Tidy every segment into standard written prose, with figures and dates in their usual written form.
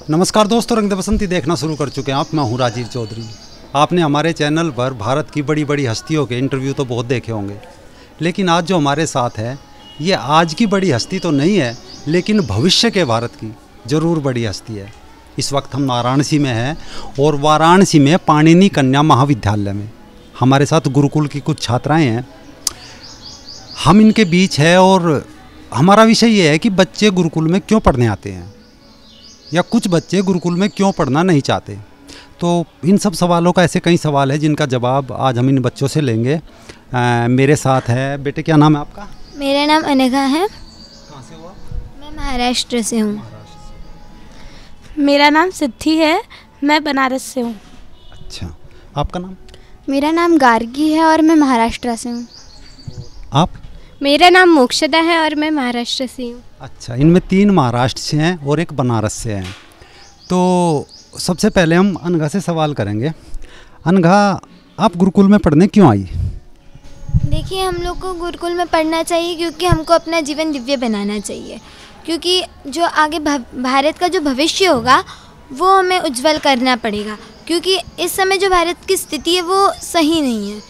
नमस्कार दोस्तों, रंग दे बसंती देखना शुरू कर चुके हैं आप। मैं हूं राजीव चौधरी। आपने हमारे चैनल पर भारत की बड़ी बड़ी हस्तियों के इंटरव्यू तो बहुत देखे होंगे, लेकिन आज जो हमारे साथ है ये आज की बड़ी हस्ती तो नहीं है, लेकिन भविष्य के भारत की ज़रूर बड़ी हस्ती है। इस वक्त हम वाराणसी में हैं और वाराणसी में पाणिनि कन्या महाविद्यालय में हमारे साथ गुरुकुल की कुछ छात्राएँ हैं। हम इनके बीच है और हमारा विषय ये है कि बच्चे गुरुकुल में क्यों पढ़ने आते हैं या कुछ बच्चे गुरुकुल में क्यों पढ़ना नहीं चाहते। तो इन सब सवालों का ऐसे कई सवाल है जिनका जवाब आज हम इन बच्चों से लेंगे। मेरे साथ है, बेटे क्या नाम है आपका? मेरा नाम अनघा है। कहाँ से हो आप? मैं महाराष्ट्र से हूँ। मेरा नाम सिद्धि है, मैं बनारस से हूँ। अच्छा, आपका नाम? मेरा नाम गार्गी है और मैं महाराष्ट्र से हूँ। आप? मेरा नाम मोक्षदा है और मैं महाराष्ट्र से हूँ। अच्छा, इनमें 3 महाराष्ट्र से हैं और 1 बनारस से हैं। तो सबसे पहले हम अनघा से सवाल करेंगे। अनघा, आप गुरुकुल में पढ़ने क्यों आई? देखिए, हम लोग को गुरुकुल में पढ़ना चाहिए क्योंकि हमको अपना जीवन दिव्य बनाना चाहिए, क्योंकि जो आगे भारत का जो भविष्य होगा वो हमें उज्जवल करना पड़ेगा। क्योंकि इस समय जो भारत की स्थिति है वो सही नहीं है।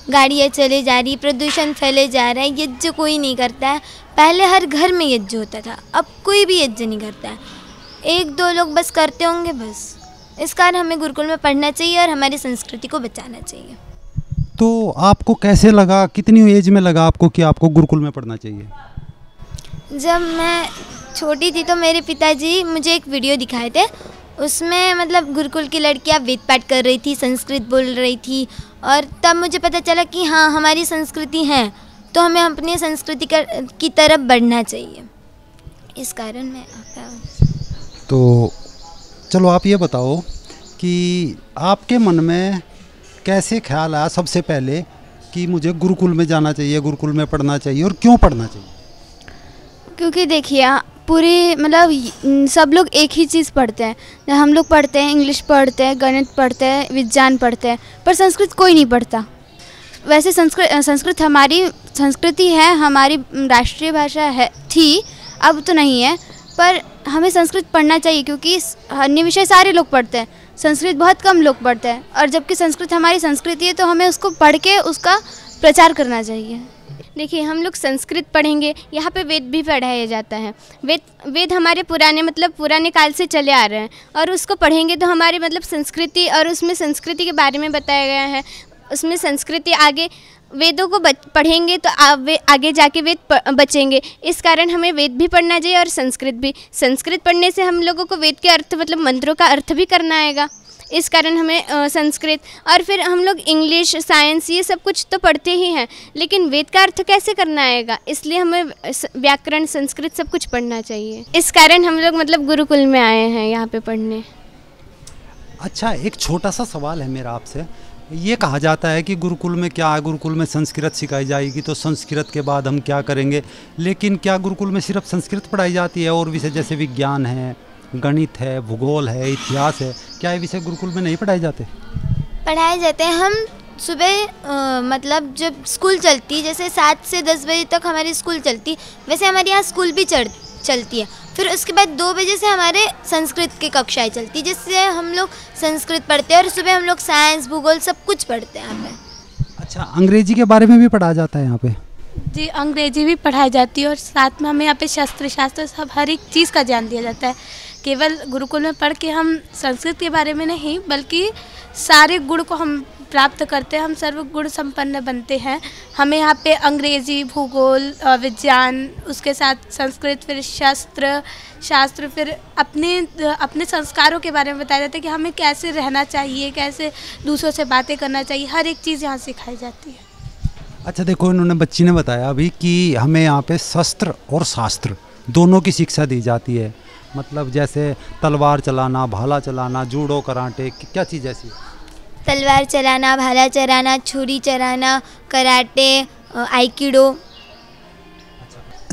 गाड़ियाँ चले जा रही, प्रदूषण फैले जा रहा है, यज्ञ कोई नहीं करता है। पहले हर घर में यज्ञ होता था, अब कोई भी यज्ञ नहीं करता है। 1-2 लोग बस करते होंगे बस। इस कारण हमें गुरुकुल में पढ़ना चाहिए और हमारी संस्कृति को बचाना चाहिए। तो आपको कैसे लगा, कितनी एज में लगा आपको कि आपको गुरुकुल में पढ़ना चाहिए? जब मैं छोटी थी तो मेरे पिताजी मुझे एक वीडियो दिखाए थे। उसमें मतलब गुरुकुल की लड़कियां वेद पाठ कर रही थी, संस्कृत बोल रही थी, और तब मुझे पता चला कि हाँ, हमारी संस्कृति है तो हमें अपनी संस्कृति की तरफ बढ़ना चाहिए। इस कारण मैं तो चलो आप ये बताओ कि आपके मन में कैसे ख्याल आया सबसे पहले कि मुझे गुरुकुल में जाना चाहिए, गुरुकुल में पढ़ना चाहिए, और क्यों पढ़ना चाहिए? क्योंकि देखिए, पूरे मतलब सब लोग एक ही चीज़ पढ़ते हैं। हम लोग पढ़ते हैं, इंग्लिश पढ़ते हैं, गणित पढ़ते हैं, विज्ञान पढ़ते हैं, पर संस्कृत कोई नहीं पढ़ता। वैसे संस्कृत हमारी संस्कृति है, हमारी राष्ट्रीय भाषा है, थी, अब तो नहीं है, पर हमें संस्कृत पढ़ना चाहिए क्योंकि अन्य विषय सारे लोग पढ़ते हैं, संस्कृत बहुत कम लोग पढ़ते हैं। और जबकि संस्कृत हमारी संस्कृति है तो हमें उसको पढ़ के उसका प्रचार करना चाहिए। देखिए, हम लोग संस्कृत पढ़ेंगे, यहाँ पे वेद भी पढ़ाया जाता है। वेद हमारे पुराने काल से चले आ रहे हैं, और उसको पढ़ेंगे तो हमारे मतलब संस्कृति, और उसमें संस्कृति के बारे में बताया गया है। उसमें संस्कृति आगे वेदों को पढ़ेंगे तो आगे जाके वेद बचेंगे। इस कारण हमें वेद भी पढ़ना चाहिए और संस्कृत भी। संस्कृत पढ़ने से हम लोगों को वेद के अर्थ मतलब मंत्रों का अर्थ भी करना आएगा। इस कारण हमें संस्कृत, और फिर हम लोग इंग्लिश, साइंस, ये सब कुछ तो पढ़ते ही हैं, लेकिन वेद का अर्थ कैसे करना आएगा, इसलिए हमें व्याकरण, संस्कृत सब कुछ पढ़ना चाहिए। इस कारण हम लोग मतलब गुरुकुल में आए हैं यहाँ पे पढ़ने। अच्छा, एक छोटा सा सवाल है मेरा आपसे। ये कहा जाता है कि गुरुकुल में क्या है, गुरुकुल में संस्कृत सिखाई जाएगी, तो संस्कृत के बाद हम क्या करेंगे, लेकिन क्या गुरुकुल में सिर्फ संस्कृत पढ़ाई जाती है और विषय जैसे विज्ञान है, गणित है, भूगोल है, इतिहास है, क्या ये विषय गुरुकुल में नहीं पढ़ाए जाते? पढ़ाए जाते हैं। हम सुबह मतलब जब स्कूल चलती, जैसे 7 से 10 बजे तक हमारी स्कूल चलती, वैसे हमारे यहाँ स्कूल भी चलती है। फिर उसके बाद 2 बजे से हमारे संस्कृत की कक्षाएं चलती, जिससे हम लोग संस्कृत पढ़ते हैं, और सुबह हम लोग साइंस, भूगोल सब कुछ पढ़ते हैं यहाँ पे। अच्छा, अंग्रेजी के बारे में भी पढ़ाया जाता है यहाँ पे? जी, अंग्रेजी भी पढ़ाई जाती है, और साथ में हमें यहाँ पे शास्त्र सब हर एक चीज़ का ज्ञान दिया जाता है। केवल गुरुकुल में पढ़ के हम संस्कृत के बारे में नहीं, बल्कि सारे गुण को हम प्राप्त करते हैं, हम सर्व गुण संपन्न बनते हैं। हमें यहाँ पे अंग्रेजी, भूगोल, विज्ञान, उसके साथ संस्कृत, फिर शास्त्र, फिर अपने संस्कारों के बारे में बताया जाता है कि हमें कैसे रहना चाहिए, कैसे दूसरों से बातें करना चाहिए, हर एक चीज़ यहाँ सिखाई जाती है। अच्छा, देखो, इन्होंने बच्ची ने बताया अभी कि हमें यहाँ पे शस्त्र और शास्त्र दोनों की शिक्षा दी जाती है। मतलब जैसे तलवार चलाना, भाला चलाना, जूडो, कराटे, क्या चीज़ ऐसी? तलवार चलाना, भाला चलाना, छुरी चलाना, कराटे, आइकिडो।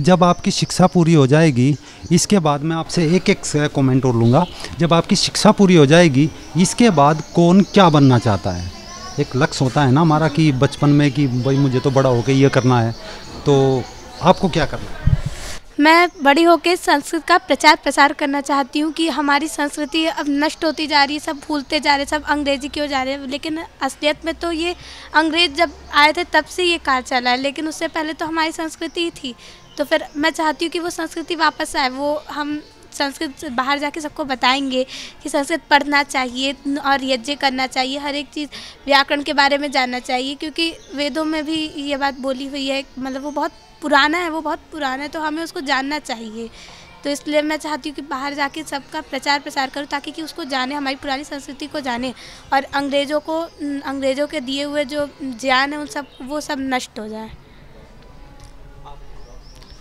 जब आपकी शिक्षा पूरी हो जाएगी, इसके बाद मैं आपसे एक कमेंट और लूँगा। जब आपकी शिक्षा पूरी हो जाएगी, इसके बाद कौन क्या बनना चाहता है? एक लक्ष्य होता है ना हमारा कि बचपन में कि भाई मुझे तो बड़ा होकर ये करना है, तो आपको क्या करना है? मैं बड़ी होकर संस्कृत का प्रचार प्रसार करना चाहती हूँ कि हमारी संस्कृति अब नष्ट होती जा रही है, सब भूलते जा रहे हैं, सब अंग्रेजी की ओर जा रहे हैं। लेकिन असलियत में तो ये अंग्रेज जब आए थे तब से ये काल चला है, लेकिन उससे पहले तो हमारी संस्कृति ही थी। तो फिर मैं चाहती हूँ कि वो संस्कृति वापस आए, वो हम संस्कृत बाहर जाके सबको बताएंगे कि संस्कृत पढ़ना चाहिए और यज्ञ करना चाहिए, हर एक चीज़ व्याकरण के बारे में जानना चाहिए, क्योंकि वेदों में भी ये बात बोली हुई है। मतलब वो बहुत पुराना है, वो बहुत पुराना है, तो हमें उसको जानना चाहिए। तो इसलिए मैं चाहती हूँ कि बाहर जाके सबका प्रचार प्रसार करूँ, ताकि कि उसको जाने, हमारी पुरानी संस्कृति को जाने, और अंग्रेज़ों के दिए हुए जो ज्ञान है वो सब नष्ट हो जाए।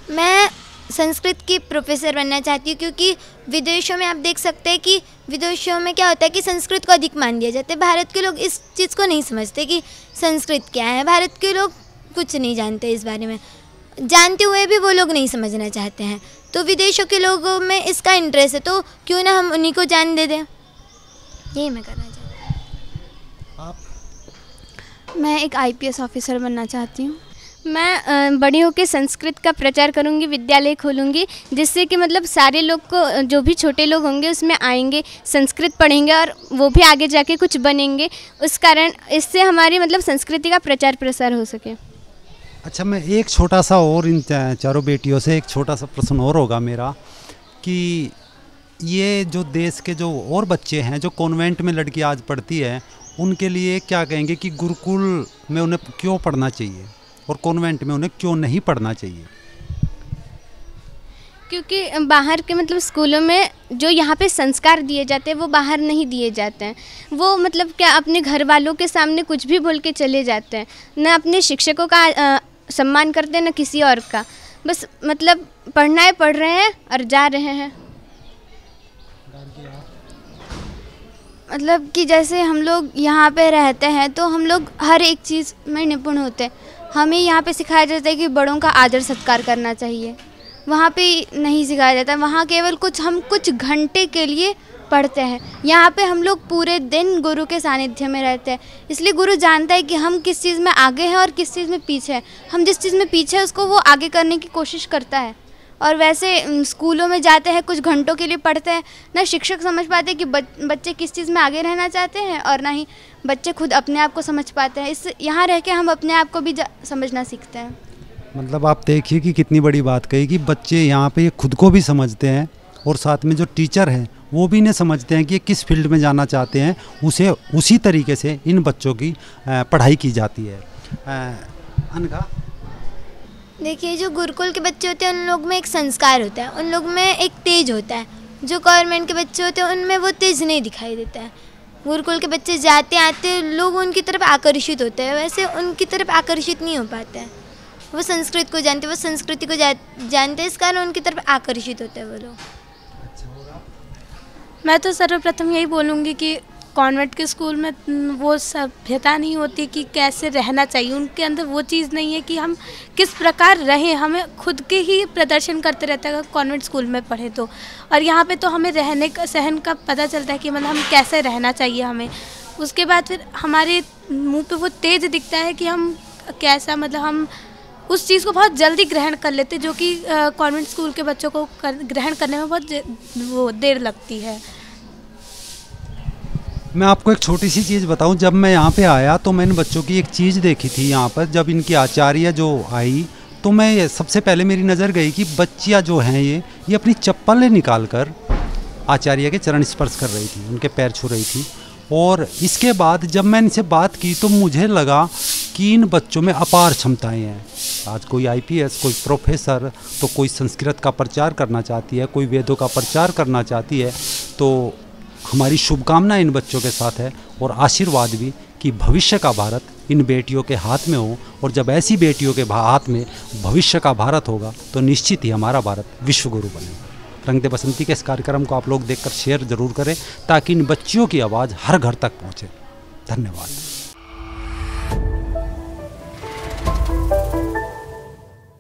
मैं संस्कृत की प्रोफेसर बनना चाहती हूँ, क्योंकि विदेशों में आप देख सकते हैं कि विदेशों में क्या होता है कि संस्कृत को अधिक मान दिया जाता है। भारत के लोग इस चीज़ को नहीं समझते कि संस्कृत क्या है। भारत के लोग कुछ नहीं जानते इस बारे में, जानते हुए भी वो लोग नहीं समझना चाहते हैं। तो विदेशों के लोगों में इसका इंटरेस्ट है, तो क्यों ना हम उन्हीं को जान दे दें। यही मैं करना चाहती हूँ। मैं एक IPS ऑफिसर बनना चाहती हूँ। मैं बड़ी होकर संस्कृत का प्रचार करूंगी, विद्यालय खोलूंगी, जिससे कि मतलब सारे लोग को, जो भी छोटे लोग होंगे उसमें आएंगे, संस्कृत पढ़ेंगे और वो भी आगे जाके कुछ बनेंगे। उस कारण इससे हमारी मतलब संस्कृति का प्रचार प्रसार हो सके। अच्छा, मैं एक छोटा सा और इन चारों बेटियों से एक छोटा सा प्रश्न और होगा मेरा, कि ये जो देश के जो और बच्चे हैं जो कॉन्वेंट में लड़की आज पढ़ती है, उनके लिए क्या कहेंगे कि गुरुकुल में उन्हें क्यों पढ़ना चाहिए और कॉन्वेंट में उन्हें क्यों नहीं पढ़ना चाहिए? क्योंकि बाहर के मतलब स्कूलों में जो यहाँ पे संस्कार दिए जाते हैं वो बाहर नहीं दिए जाते हैं। वो मतलब क्या अपने घर वालों के सामने कुछ भी बोल के चले जाते हैं, न अपने शिक्षकों का सम्मान करते हैं न किसी और का। बस मतलब पढ़ना है, पढ़ रहे हैं और जा रहे हैं। मतलब कि जैसे हम लोग यहाँ पे रहते हैं तो हम लोग हर एक चीज़ में निपुण होते हैं। हमें यहाँ पे सिखाया जाता है कि बड़ों का आदर सत्कार करना चाहिए, वहाँ पे नहीं सिखाया जाता। वहाँ केवल हम कुछ घंटे के लिए पढ़ते हैं। यहाँ पे हम लोग पूरे दिन गुरु के सानिध्य में रहते हैं, इसलिए गुरु जानता है कि हम किस चीज़ में आगे हैं और किस चीज़ में पीछे हैं। हम जिस चीज़ में पीछे हैं उसको वो आगे करने की कोशिश करता है। और वैसे स्कूलों में जाते हैं, कुछ घंटों के लिए पढ़ते हैं, ना शिक्षक समझ पाते कि बच्चे किस चीज़ में आगे रहना चाहते हैं, और ना ही बच्चे खुद अपने आप को समझ पाते हैं। इस यहाँ रह के हम अपने आप को भी समझना सीखते हैं। मतलब आप देखिए कि कितनी बड़ी बात कही कि बच्चे यहाँ पे खुद को भी समझते हैं, और साथ में जो टीचर हैं वो भी इन्हें समझते हैं कि ये किस फील्ड में जाना चाहते हैं, उसे उसी तरीके से इन बच्चों की पढ़ाई की जाती है। अनघा, देखिए, जो गुरुकुल के बच्चे होते हैं उन लोग में एक संस्कार होता है, उन लोग में एक तेज होता है। जो गवर्नमेंट के बच्चे होते हैं उनमें वो तेज नहीं दिखाई देता है। गुरुकुल के बच्चे जाते आते लोग उनकी तरफ आकर्षित होते हैं, वैसे उनकी तरफ आकर्षित नहीं हो पाते हैं। वो संस्कृत को जानते, वो संस्कृति को जानते, इस कारण उनकी तरफ आकर्षित होते हैं वो लोग। मैं तो सर्वप्रथम यही बोलूँगी कि कॉन्वेंट के स्कूल में वो सभ्यता नहीं होती कि कैसे रहना चाहिए। उनके अंदर वो चीज़ नहीं है कि हम किस प्रकार रहें, हमें खुद के ही प्रदर्शन करते रहता है अगर कॉन्वेंट स्कूल में पढ़े तो। और यहाँ पे तो हमें रहने का, सहन का पता चलता है कि मतलब हम कैसे रहना चाहिए हमें। उसके बाद फिर हमारे मुँह पे वो तेज दिखता है कि हम कैसा, मतलब हम उस चीज़ को बहुत जल्दी ग्रहण कर लेते, जो कि कॉन्वेंट स्कूल के बच्चों को ग्रहण करने में बहुत वो देर लगती है। मैं आपको एक छोटी सी चीज़ बताऊं, जब मैं यहाँ पे आया तो मैंने बच्चों की एक चीज़ देखी थी यहाँ पर। जब इनकी आचार्य जो आई तो मैं सबसे पहले मेरी नज़र गई कि बच्चियाँ जो हैं ये अपनी चप्पलें निकाल कर आचार्य के चरण स्पर्श कर रही थी, उनके पैर छू रही थी। और इसके बाद जब मैं इनसे बात की तो मुझे लगा कि इन बच्चों में अपार क्षमताएँ हैं। आज कोई IPS, कोई प्रोफेसर, तो कोई संस्कृत का प्रचार करना चाहती है, कोई वेदों का प्रचार करना चाहती है। तो हमारी शुभकामना इन बच्चों के साथ है और आशीर्वाद भी कि भविष्य का भारत इन बेटियों के हाथ में हो। और जब ऐसी बेटियों के हाथ में भविष्य का भारत होगा तो निश्चित ही हमारा भारत विश्वगुरु बनेगा। रंग दे बसंती के इस कार्यक्रम को आप लोग देखकर शेयर ज़रूर करें ताकि इन बच्चियों की आवाज़ हर घर तक पहुँचे। धन्यवाद।